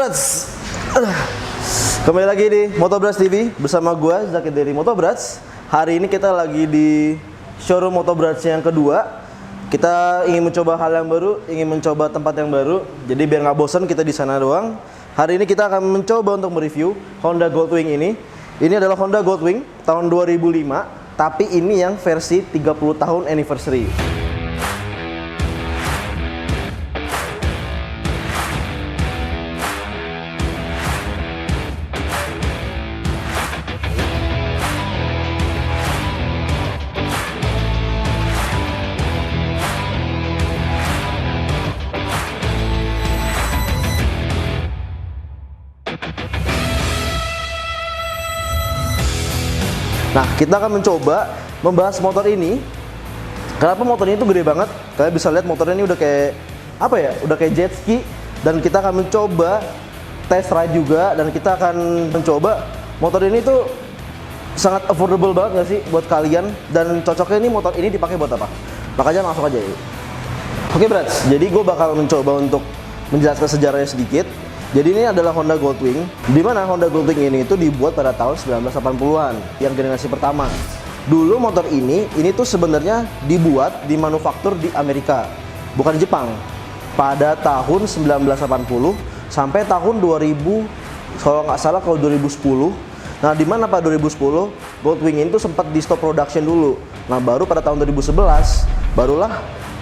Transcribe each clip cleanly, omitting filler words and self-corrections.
Motobrats. Kembali lagi di Motobrats TV bersama gua Zaki dari Motobrats. Hari ini kita lagi di showroom Motobrats yang kedua. Kita ingin mencoba hal yang baru, ingin mencoba tempat yang baru. Jadi biar nggak bosan kita di sana doang. Hari ini kita akan mencoba untuk mereview Honda Goldwing ini. Ini adalah Honda Goldwing tahun 2005, tapi ini yang versi 30 tahun anniversary. Nah, kita akan mencoba membahas motor ini. Kenapa motor ini tuh gede banget? Kalian bisa lihat motornya ini udah kayak apa ya? Udah kayak jet ski. Dan kita akan mencoba test ride juga. Dan kita akan mencoba motor ini tuh sangat affordable banget gak sih buat kalian? Dan cocoknya ini motor ini dipakai buat apa? Makanya langsung aja yuk. Oke, Brats. Jadi gue bakal mencoba untuk menjelaskan sejarahnya sedikit. Jadi ini adalah Honda Goldwing, di mana Honda Goldwing ini itu dibuat pada tahun 1980-an, yang generasi pertama. Dulu motor ini tuh sebenarnya dibuat di manufaktur di Amerika, bukan di Jepang. Pada tahun 1980 sampai tahun 2000, kalau nggak salah kalau 2010. Nah, di mana pada 2010 Goldwing ini tuh sempat di stop production dulu. Nah, baru pada tahun 2011 barulah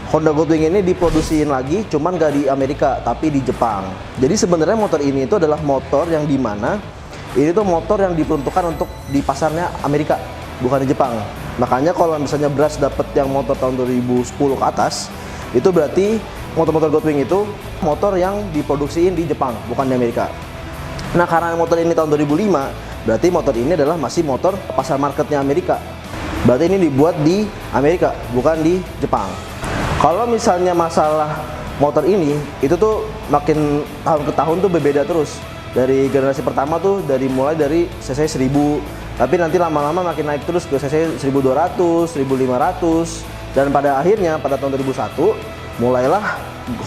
Honda Goldwing ini diproduksiin lagi, cuman gak di Amerika, tapi di Jepang. Jadi sebenarnya motor ini itu adalah motor yang dimana ini tuh motor yang diperuntukkan untuk di pasarnya Amerika, bukan di Jepang. Makanya kalau misalnya Brats dapet yang motor tahun 2010 ke atas, itu berarti motor-motor Goldwing itu motor yang diproduksiin di Jepang, bukan di Amerika. Nah, karena motor ini tahun 2005, berarti motor ini adalah masih motor pasar marketnya Amerika. Berarti ini dibuat di Amerika, bukan di Jepang. Kalau misalnya masalah motor ini, itu tuh makin tahun ke tahun tuh berbeda terus. Dari generasi pertama tuh mulai dari cc 1000, tapi nanti lama-lama makin naik terus ke cc 1200, 1500, dan pada akhirnya pada tahun 2001 mulailah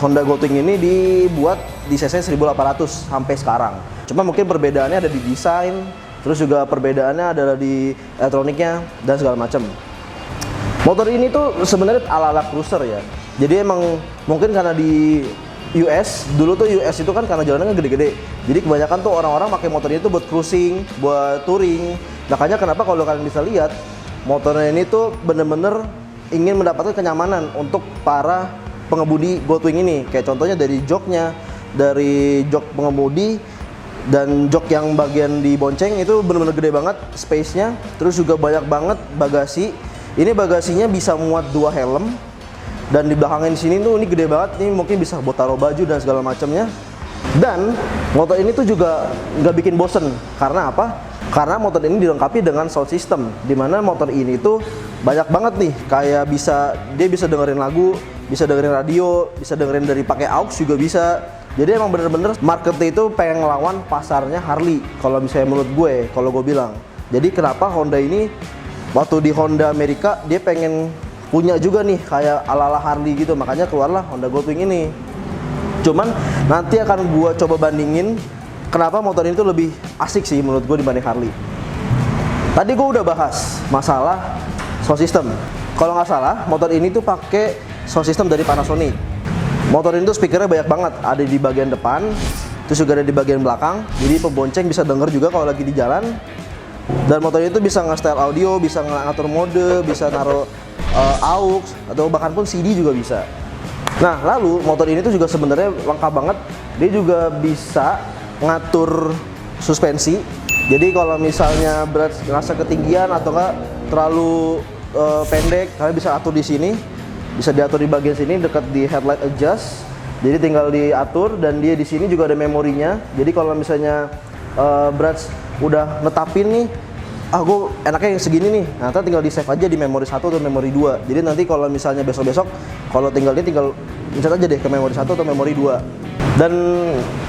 Honda Goldwing ini dibuat di cc 1800 sampai sekarang. Cuma mungkin perbedaannya ada di desain, terus juga perbedaannya adalah di elektroniknya dan segala macam. Motor ini tuh sebenarnya ala-ala cruiser ya. Jadi emang mungkin karena di US, dulu tuh US itu kan karena jalannya gede-gede. Jadi kebanyakan tuh orang-orang pakai motor ini tuh buat cruising, buat touring. Makanya kenapa kalau kalian bisa lihat, motornya ini tuh bener-bener ingin mendapatkan kenyamanan untuk para pengemudi Goldwing ini. Kayak contohnya dari joknya, dari jok pengemudi, dan jok yang bagian di bonceng itu bener-bener gede banget space-nya. Terus juga banyak banget bagasi. Ini bagasinya bisa muat 2 helm, dan di belakangnya di sini tuh ini gede banget. Ini mungkin bisa buat taruh baju dan segala macamnya. Dan motor ini tuh juga nggak bikin bosen. Karena apa? Karena motor ini dilengkapi dengan sound system, dimana motor ini tuh banyak banget nih. Kayak dia bisa dengerin lagu, bisa dengerin radio, bisa dengerin dari pakai aux juga bisa. Jadi emang bener-bener marketnya itu pengen ngelawan pasarnya Harley. Kalau misalnya menurut gue, kalau gue bilang. Jadi kenapa Honda ini waktu di Honda Amerika dia pengen punya juga nih kayak ala-ala Harley gitu, makanya keluarlah Honda Goldwing ini. Cuman nanti akan gua coba bandingin kenapa motor ini tuh lebih asik sih menurut gua dibanding Harley. Tadi gua udah bahas masalah sound system. Kalau nggak salah motor ini tuh pakai sound system dari Panasonic. Motor ini tuh speakernya banyak banget, ada di bagian depan, terus juga ada di bagian belakang. Jadi pembonceng bisa denger juga kalau lagi di jalan. Dan motor itu bisa nge-style audio, bisa ngatur mode, bisa naruh aux, atau bahkan pun CD juga bisa. Nah, lalu motor ini tuh juga sebenarnya lengkap banget. Dia juga bisa ngatur suspensi. Jadi kalau misalnya berat ngerasa ketinggian atau enggak terlalu pendek, kalian bisa atur di sini. Bisa diatur di bagian sini dekat di headlight adjust. Jadi tinggal diatur, dan dia di sini juga ada memorinya. Jadi kalau misalnya Brats udah netapin nih, gue enaknya yang segini nih, nah tinggal di save aja di memori 1 atau memori 2. Jadi nanti kalau misalnya besok-besok kalau tinggal pencet aja deh ke memori 1 atau memori 2. Dan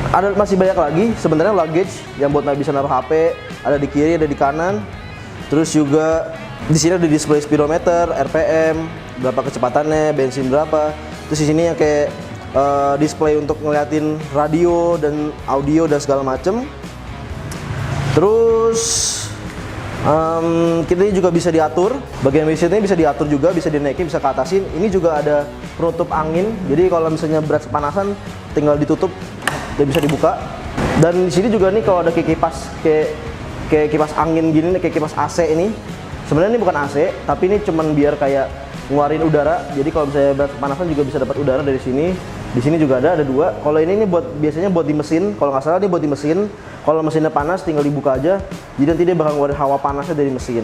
ada masih banyak lagi sebenarnya luggage yang buat bisa naruh HP, ada di kiri, ada di kanan. Terus juga di sini ada display speedometer, RPM, berapa kecepatannya, bensin berapa. Terus di sini yang kayak display untuk ngeliatin radio dan audio dan segala macem. Terus kita juga bisa diatur, bagian mesinnya bisa diatur juga, bisa dinaikin, bisa ke atasin. Ini juga ada penutup angin, jadi kalau misalnya berat kepanasan tinggal ditutup dan bisa dibuka. Dan di sini juga nih kalau ada kipas kayak kipas angin gini, kayak kipas AC ini. Sebenarnya ini bukan AC, tapi ini cuman biar kayak ngeluarin udara. Jadi kalau misalnya berat kepanasan juga bisa dapat udara dari sini. Di sini juga ada dua. Kalau ini biasanya buat di mesin. Kalau nggak salah ini buat di mesin. Kalau mesinnya panas tinggal dibuka aja. Jadi nanti dia bakal ngeluarin hawa panasnya dari mesin.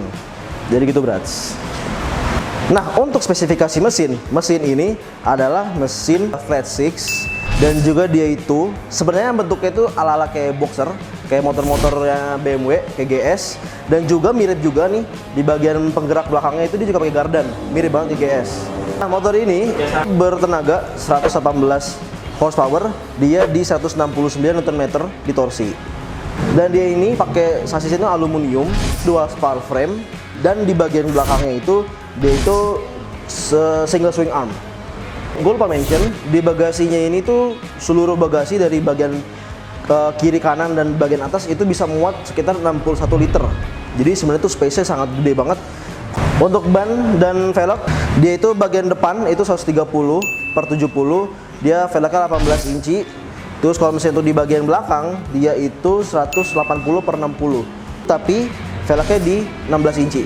Jadi gitu, Brats. Nah, untuk spesifikasi mesin ini adalah mesin flat six, dan juga dia itu sebenarnya bentuknya itu ala-ala kayak boxer, kayak motor-motornya BMW, kayak GS, dan juga mirip juga nih di bagian penggerak belakangnya itu dia juga pakai gardan, mirip banget di GS. Nah, motor ini bertenaga 118 horsepower, dia di 169 Nm di torsi. Dan dia ini pakai sasisnya aluminium, dual spar frame, dan di bagian belakangnya itu dia itu single swing arm. Gue lupa mention, di bagasinya ini tuh seluruh bagasi dari bagian kiri kanan dan bagian atas itu bisa muat sekitar 61 liter. Jadi sebenarnya tuh space-nya sangat gede banget. Untuk ban dan velg, dia itu bagian depan itu 130/70, dia velgnya 18 inci. Terus kalau misalnya untuk di bagian belakang, dia itu 180/60, tapi velgnya di 16 inci.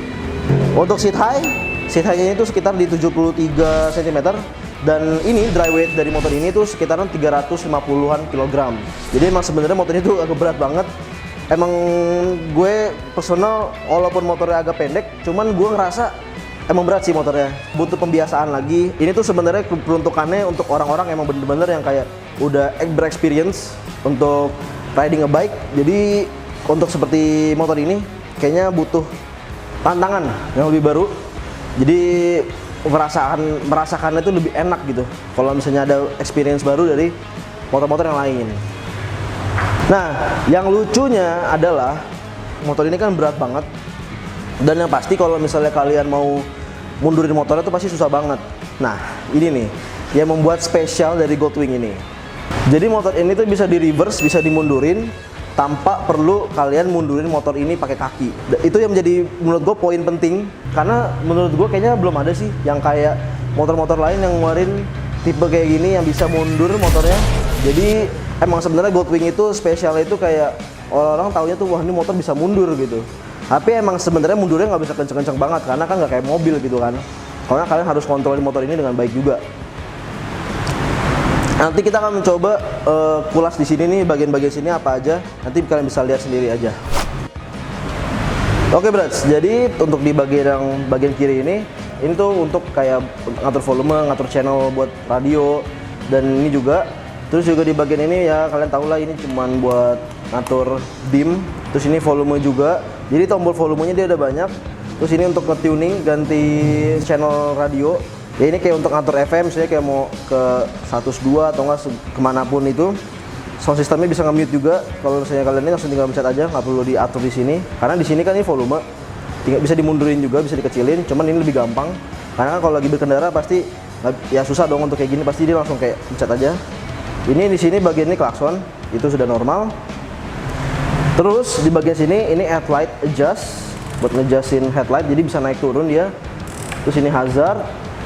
Untuk seat height-nya itu sekitar di 73 cm. Dan ini dry weight dari motor ini tuh sekitaran 350-an kilogram. Jadi emang sebenarnya motor ini tuh agak berat banget. Emang gue personal, walaupun motornya agak pendek, cuman gue ngerasa emang berat sih motornya. Butuh pembiasaan lagi. Ini tuh sebenarnya peruntukannya untuk orang-orang emang bener-bener yang kayak udah berexperience untuk riding a bike. Jadi untuk seperti motor ini kayaknya butuh tantangan yang lebih baru. Jadi merasakannya itu lebih enak gitu kalau misalnya ada experience baru dari motor-motor yang lain. Nah, yang lucunya adalah motor ini kan berat banget, dan yang pasti kalau misalnya kalian mau mundurin motornya itu pasti susah banget. Nah, ini nih yang membuat spesial dari Goldwing ini. Jadi motor ini tuh bisa di reverse, bisa dimundurin tanpa perlu kalian mundurin motor ini pakai kaki. Itu yang menjadi menurut gue poin penting, karena menurut gue kayaknya belum ada sih yang kayak motor-motor lain yang ngeluarin tipe kayak gini yang bisa mundur motornya. Jadi emang sebenarnya Goldwing itu spesial itu kayak orang-orang taunya tuh wah ini motor bisa mundur gitu. Tapi emang sebenarnya mundurnya nggak bisa kenceng-kenceng banget karena kan nggak kayak mobil gitu kan. Karena kalian harus kontrolin motor ini dengan baik juga. Nanti kita akan mencoba kulas di sini nih, bagian-bagian sini apa aja. Nanti kalian bisa lihat sendiri aja. Oke, Brats. Jadi untuk di bagian kiri ini tuh untuk kayak ngatur volume, ngatur channel buat radio, dan ini juga. Terus juga di bagian ini ya kalian tahu lah ini cuman buat ngatur dim. Terus ini volume juga. Jadi tombol volumenya dia ada banyak. Terus ini untuk nge-tuning, ganti channel radio. Ya ini kayak untuk ngatur FM, misalnya kayak mau ke 102 atau enggak kemanapun itu. Sound systemnya bisa nge-mute juga. Kalau misalnya kalian ini langsung tinggal pencet aja, nggak perlu diatur di sini. Karena di sini kan ini volume, bisa dimundurin juga, bisa dikecilin. Cuman ini lebih gampang. Karena kan kalau lagi berkendara pasti ya susah dong untuk kayak gini. Pasti dia langsung kayak pencet aja. Ini di sini bagian ini klakson, itu sudah normal. Terus di bagian sini ini headlight adjust, buat ngejustin headlight, jadi bisa naik turun dia. Terus ini hazard.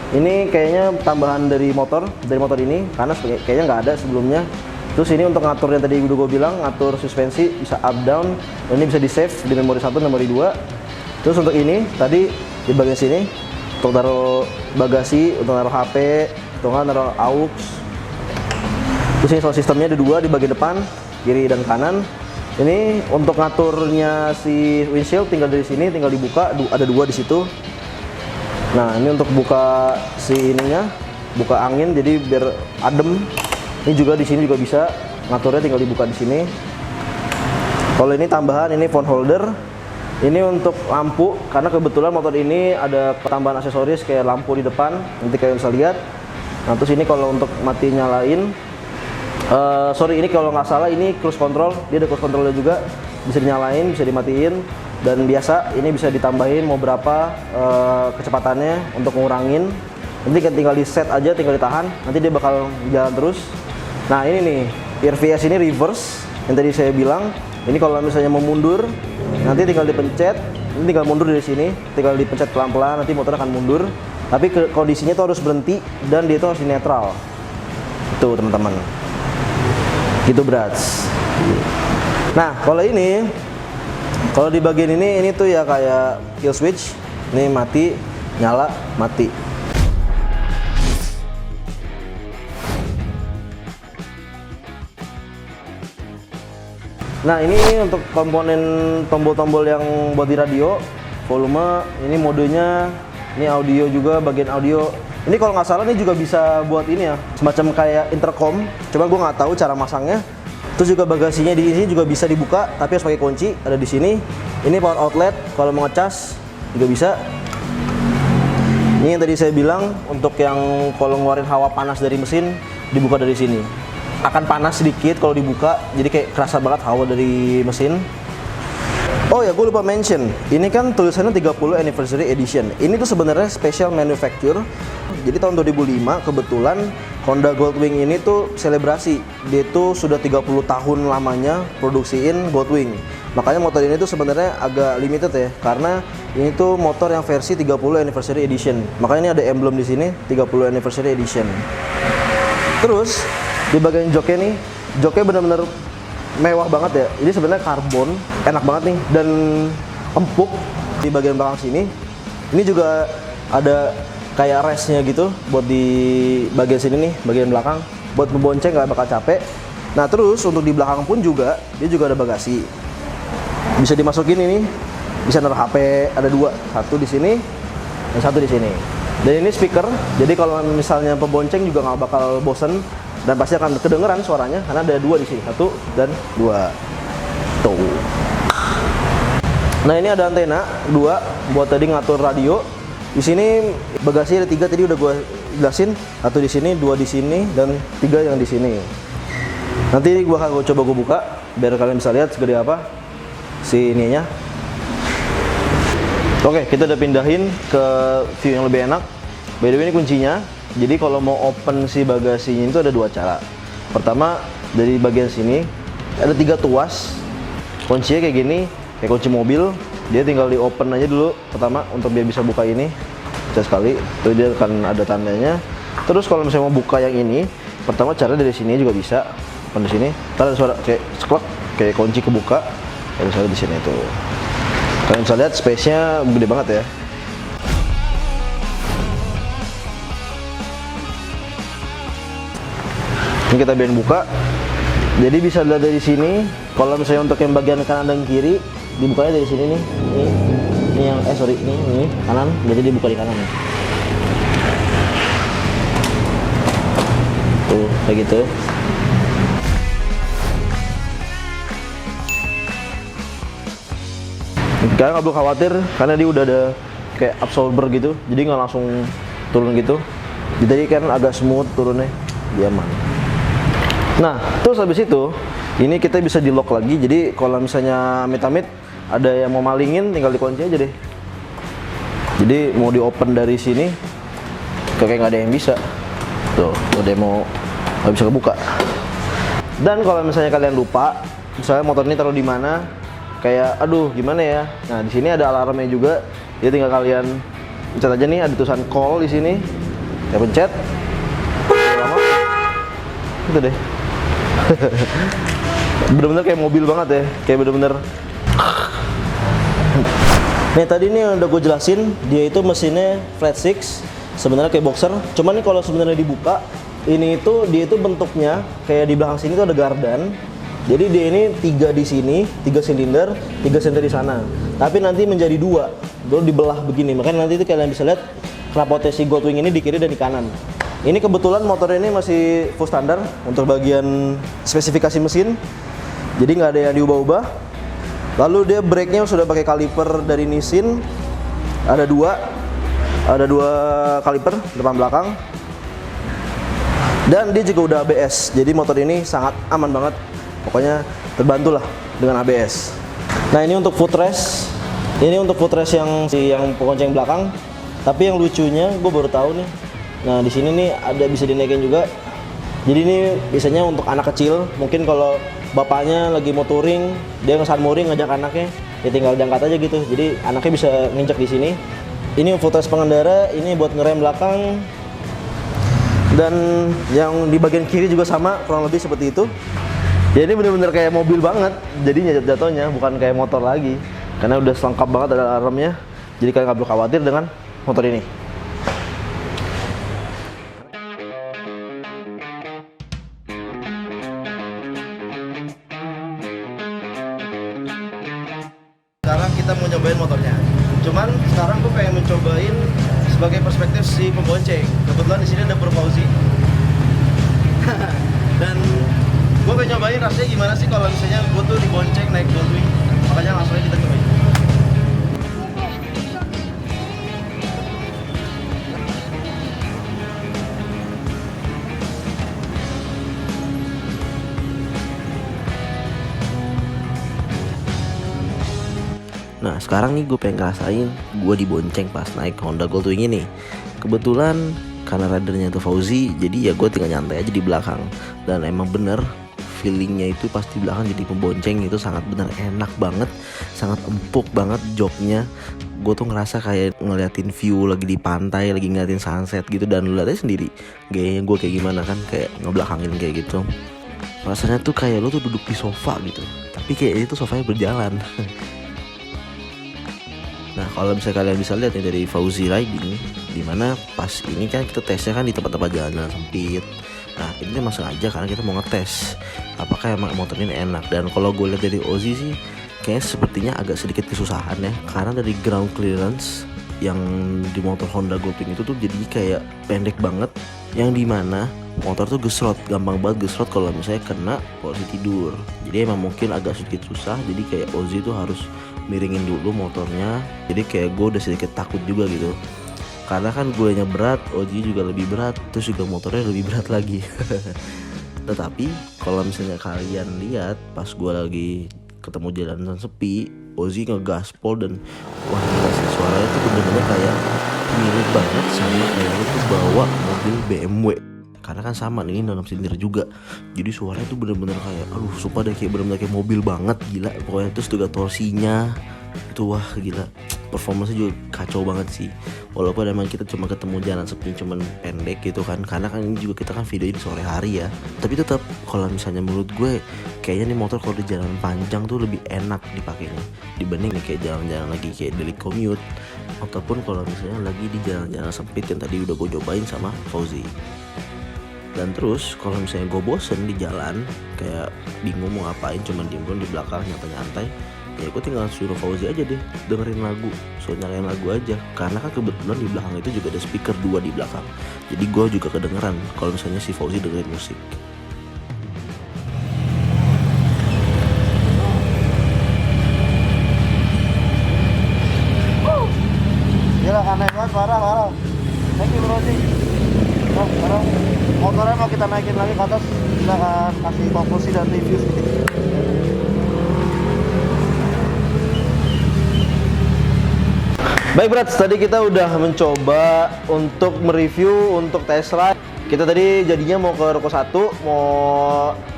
Ini kayaknya tambahan dari motor ini, karena kayaknya nggak ada sebelumnya. Terus ini untuk ngatur yang tadi udah gue bilang, ngatur suspensi, bisa up down. Dan ini bisa di save di memori 1, memori 2. Terus untuk ini, tadi di bagian sini, untuk taruh bagasi, untuk taruh HP, untuk taruh aux. Terus ini sound systemnya ada 2 di bagian depan, kiri dan kanan. Ini untuk ngaturnya si windshield tinggal dari sini, tinggal dibuka, ada 2 di situ. Nah, ini untuk buka si ininya, buka angin jadi biar adem. Ini juga di sini juga bisa ngaturnya, tinggal dibuka di sini. Kalau ini tambahan, ini phone holder. Ini untuk lampu, karena kebetulan motor ini ada tambahan aksesoris kayak lampu di depan. Nanti kalian bisa lihat. Nah, terus ini kalau untuk mati nyalain, ini kalau nggak salah ini cruise control. Dia ada cruise controlnya juga, bisa dinyalain, bisa dimatiin. Dan biasa ini bisa ditambahin mau berapa kecepatannya untuk ngurangin. nanti kan tinggal di set aja, tinggal ditahan, nanti dia bakal jalan terus. Nah ini nih, RVS ini reverse yang tadi saya bilang. Ini kalau misalnya mau mundur, nanti tinggal dipencet, ini tinggal mundur dari sini, tinggal dipencet pelan-pelan, nanti motor akan mundur. Tapi kondisinya itu harus berhenti dan dia itu harus di netral. Tuh teman-teman. Gitu brats. Nah kalau ini, kalau di bagian ini tuh ya kayak kill switch. Ini mati, nyala, mati. Nah ini untuk komponen tombol-tombol yang buat di radio, volume, ini modenya, ini audio juga, bagian audio. Ini kalau nggak salah ini juga bisa buat ini ya, semacam kayak intercom. Coba gue nggak tahu cara masangnya. Terus juga bagasinya di sini juga bisa dibuka, tapi harus pakai kunci. Ada di sini. Ini power outlet, kalau mau ngecas juga bisa. Ini yang tadi saya bilang untuk yang kalau ngeluarin hawa panas dari mesin dibuka dari sini. Akan panas sedikit kalau dibuka, jadi kayak kerasa banget hawa dari mesin. Oh ya, gue lupa mention, ini kan tulisannya 30 anniversary edition. Ini tuh sebenarnya special manufacture. Jadi tahun 2005 kebetulan Honda Goldwing ini tuh selebrasi. Dia tuh sudah 30 tahun lamanya produksiin Goldwing. Makanya motor ini tuh sebenarnya agak limited ya, karena ini tuh motor yang versi 30 anniversary edition. Makanya ini ada emblem di sini 30 anniversary edition. Terus di bagian joknya nih, joknya bener-bener mewah banget ya. Ini sebenarnya karbon, enak banget nih dan empuk di bagian belakang sini. Ini juga ada kayak resnya gitu buat di bagian sini nih, bagian belakang buat membonceng nggak bakal capek. Nah terus untuk di belakang pun juga dia juga ada bagasi. Bisa dimasukin ini, bisa naruh HP. Ada dua, satu di sini dan satu di sini. Dan ini speaker, jadi kalau misalnya pembonceng juga nggak bakal bosen. Dan pasti akan kedengeran suaranya karena ada dua di sini, satu dan dua. Tuh. Nah ini ada antena dua buat tadi ngatur radio. Di sini bagasi ada 3 tadi udah gue jelasin, satu di sini, dua di sini, dan 3 yang di sini. Nanti gue akan coba gue buka biar kalian bisa lihat segede apa si ininya. Oke, kita udah pindahin ke view yang lebih enak. By the way ini kuncinya. Jadi kalau mau open si bagasinya itu ada 2 cara. Pertama dari bagian sini ada 3 tuas. Kuncinya kayak gini, kayak kunci mobil. Dia tinggal di open aja dulu pertama untuk biar bisa buka ini. Bisa sekali, tuh dia akan ada tandanya. Terus kalau misalnya mau buka yang ini, pertama cara dari sini juga bisa. Open di sini. Ntar ada suara kayak sklek, kayak kunci kebuka. Kayak misalnya di sini tuh. Kalian bisa lihat space-nya gede banget ya. Ini kita biarin buka, jadi bisa dilihat dari sini. Kalau misalnya untuk yang bagian kanan dan kiri, dibukanya dari sini nih. Ini yang ini kanan, jadi dibuka di kanan. Tuh, kayak gitu. Kalian nggak perlu khawatir, karena dia udah ada kayak absorber gitu, jadi nggak langsung turun gitu. Jadi kan agak smooth turunnya, dia aman. Nah, terus habis itu, ini kita bisa di lock lagi. Jadi kalau misalnya amit-amit ada yang mau malingin, tinggal dikunci aja deh. Jadi mau di open dari sini, kayak nggak ada yang bisa. Tuh, udah mau nggak bisa kebuka. Dan kalau misalnya kalian lupa, misalnya motor ini taruh di mana, kayak aduh gimana ya. Nah di sini ada alarmnya juga. Jadi tinggal kalian pencet aja nih, ada tulisan call di sini. Saya pencet. Lama. Itu deh. Bener-bener kayak mobil banget ya, kayak bener-bener. Nih tadi nih udah gue jelasin, dia itu mesinnya flat six, sebenarnya kayak boxer. Cuman nih kalau sebenarnya dibuka, ini itu dia itu bentuknya kayak di belakang sini tuh ada gardan. Jadi dia ini 3 di sini, 3 silinder, 3 silinder di sana. Tapi nanti menjadi 2, dulu dibelah begini. Makanya nanti itu kalian bisa lihat knalpotnya si Goldwing ini di kiri dan di kanan. Ini kebetulan motor ini masih full standar untuk bagian spesifikasi mesin, jadi nggak ada yang diubah-ubah. Lalu dia brake-nya sudah pakai kaliper dari Nissin, ada dua kaliper depan belakang, dan dia juga udah ABS. Jadi motor ini sangat aman banget, pokoknya terbantu lah dengan ABS. Nah ini untuk footrest, yang pegonceng belakang. Tapi yang lucunya gue baru tahu nih. Nah di sini nih ada bisa dinaikin juga. Jadi ini biasanya untuk anak kecil, mungkin kalau bapaknya lagi mau touring, dia nge-sunmooring ngajak anaknya, ya tinggal diangkat aja gitu. Jadi anaknya bisa nginjek di sini. Ini footage pengendara, ini buat ngerem belakang. Dan yang di bagian kiri juga sama, kurang lebih seperti itu. Ya ini bener-bener kayak mobil banget, jadinya jatuhnya bukan kayak motor lagi. Karena udah lengkap banget ada alarmnya, jadi kalian nggak perlu khawatir dengan motor ini. Sekarang kita mau nyobain motornya. Cuman sekarang gue pengen mencobain sebagai perspektif si pembonceng. Kebetulan di sini ada Bro Fauzi. Dan gue pengen nyobain rasanya gimana sih kalau misalnya gue tuh dibonceng naik Goldwing. Makanya langsung aja kita cobain. Nah sekarang nih gue pengen ngerasain gue dibonceng pas naik Honda Goldwing ini. Kebetulan karena ridernya itu Fauzi, jadi ya gue tinggal nyantai aja di belakang. Dan emang bener feelingnya itu pas di belakang jadi pembonceng itu sangat bener enak banget, sangat empuk banget joknya. Gue tuh ngerasa kayak ngeliatin view lagi di pantai, lagi ngeliatin sunset gitu. Dan lu lihat aja sendiri gayanya gue kayak gimana kan, kayak ngebelakangin kayak gitu. Rasanya tuh kayak lu tuh duduk di sofa gitu, tapi kayak itu sofanya berjalan. Nah kalau misalnya kalian bisa lihat nih dari Fauzi Riding, dimana pas ini kan kita tesnya kan di tempat-tempat jalan sempit. Nah ini memang sengaja karena kita mau ngetes apakah emang motor ini enak. Dan kalau gue lihat dari Ozzy sih kayaknya sepertinya agak sedikit kesusahan ya, karena dari ground clearance yang di motor Honda Goldwing itu tuh jadi kayak pendek banget, yang dimana motor tuh gesrot, gampang banget gesrot kalau misalnya kena posisi tidur. Jadi emang mungkin agak sedikit susah, jadi kayak Ozzy tuh harus miringin dulu motornya. Jadi kayak gue udah sedikit takut juga gitu, karena kan gue nya berat, Ozzy juga lebih berat, terus juga motornya lebih berat lagi. Tetapi kalau misalnya kalian lihat pas gue lagi ketemu jalanan sepi, Ozzy ngegaspol dan wah gila sih, suaranya tuh bener-bener kayak mirip banget sama kayak lu tuh bawa mobil BMW. Karena kan sama nih, ini 6 silinder juga. Jadi suaranya tuh bener-bener kayak aduh sumpah deh, kayak bener-bener kayak mobil banget, gila. Pokoknya terus juga torsinya itu wah gila, performanya juga kacau banget sih. Walaupun emang kita cuma ketemu jalan sepi cuman pendek gitu kan, karena kan ini juga kita kan videoin di sore hari ya. Tapi tetap kalau misalnya menurut gue kayaknya nih motor kalau di jalan panjang tuh lebih enak dipakainya dibanding nih kayak jalan-jalan lagi kayak daily commute, ataupun kalau misalnya lagi di jalan-jalan sempit yang tadi udah gue cobain sama Fauzi. Dan terus kalau misalnya gue bosen di jalan, kayak bingung mau ngapain, cuman diem di belakang nyantai-nyantai, ya gue tinggal suruh Fauzi aja deh dengerin lagu, suruh nyalain lagu aja. Karena kan kebetulan di belakang itu juga ada speaker 2 di belakang, jadi gue juga kedengeran kalau misalnya si Fauzi dengerin musik. Gila aneh banget, parah. Thank you bro sih. Nah, sekarang motornya mau kita naikin lagi ke atas, kita akan kasih konklusi dan review sedikit. Baik Brats, tadi kita udah mencoba untuk mereview, untuk test ride. Kita tadi jadinya mau ke Ruko 1, mau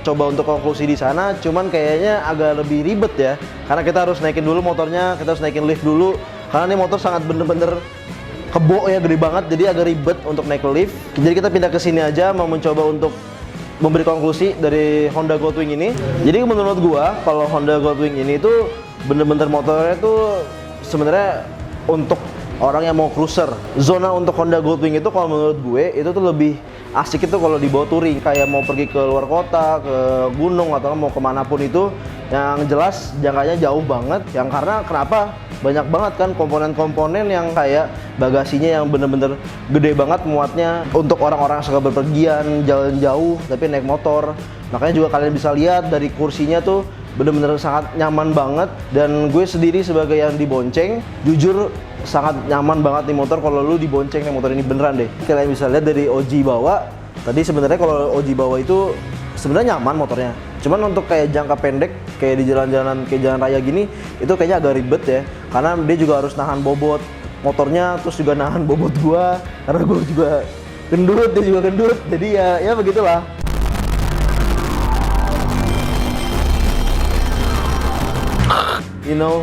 coba untuk konklusi di sana, cuman kayaknya agak lebih ribet ya. Karena kita harus naikin dulu motornya, kita harus naikin lift dulu. Karena ini motor sangat bener-bener kebo ya, gede banget, jadi agak ribet untuk naik lift. Jadi kita pindah ke sini aja, mau mencoba untuk memberi konklusi dari Honda Goldwing ini. Jadi menurut gua, kalau Honda Goldwing ini tuh bener-bener motornya tuh sebenarnya untuk orang yang mau cruiser. Zona untuk Honda Goldwing itu kalau menurut gue itu tuh lebih asik itu kalau dibawa touring, kayak mau pergi ke luar kota, ke gunung atau mau kemanapun itu, yang jelas jangkanya jauh banget. Yang karena kenapa? Banyak banget kan komponen-komponen yang kayak bagasinya yang bener-bener gede banget muatnya untuk orang-orang yang suka berpergian jalan jauh tapi naik motor. Makanya juga kalian bisa lihat dari kursinya tuh bener-bener sangat nyaman banget. Dan gue sendiri sebagai yang dibonceng, jujur sangat nyaman banget nih motor kalau lu dibonceng nih motor ini, beneran deh. Kalian bisa lihat dari Oji bawa tadi, sebenarnya kalau Oji bawa itu sebenarnya nyaman motornya. Cuman untuk kayak jangka pendek, kayak di jalan-jalan kayak jalan raya gini, itu kayaknya agak ribet ya. Karena dia juga harus nahan bobot motornya, terus juga nahan bobot gua, karena gua juga gendut, dia juga gendut. Jadi ya begitulah. You know,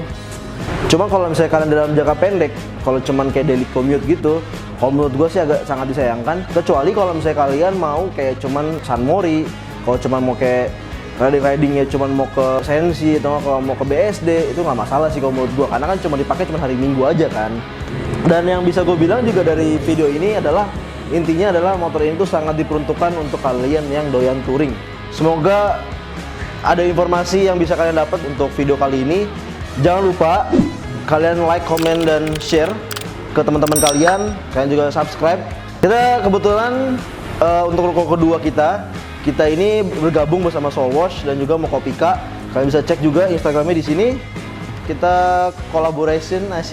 cuma kalau misalnya kalian dalam jangka pendek, kalau cuman kayak daily commute gitu, kalau menurut gue sih agak sangat disayangkan. Kecuali kalau misalnya kalian mau kayak cuman San Mori, kalau cuman mau kayak ridingnya cuman mau ke Sensi atau kalau mau ke BSD, itu nggak masalah sih kalau menurut gue, karena kan cuma dipakai cuma hari Minggu aja kan. Dan yang bisa gue bilang juga dari video ini adalah intinya adalah motor ini tuh sangat diperuntukkan untuk kalian yang doyan touring. Semoga ada informasi yang bisa kalian dapat untuk video kali ini. Jangan lupa kalian like, comment, dan share ke teman-teman kalian. Kalian juga subscribe. Kita kebetulan untuk rokok kedua kita ini bergabung bersama Soulwash dan juga Mokopika. Kalian bisa cek juga Instagramnya di sini. Kita collaboration. Nah,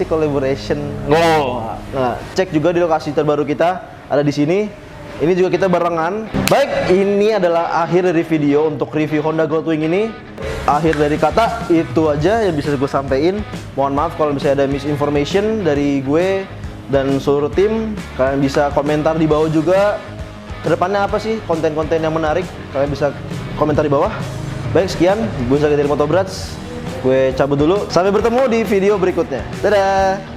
cek juga di lokasi terbaru kita ada di sini. Ini juga kita barengan. Baik, ini adalah akhir dari video untuk review Honda Goldwing ini. Akhir dari kata, itu aja yang bisa gue sampein. Mohon maaf kalau misalnya ada misinformation dari gue dan seluruh tim. Kalian bisa komentar di bawah juga. Kedepannya apa sih konten-konten yang menarik? Kalian bisa komentar di bawah. Baik, sekian. Gue Zaki dari Motobrats. Gue cabut dulu. Sampai bertemu di video berikutnya. Dadah!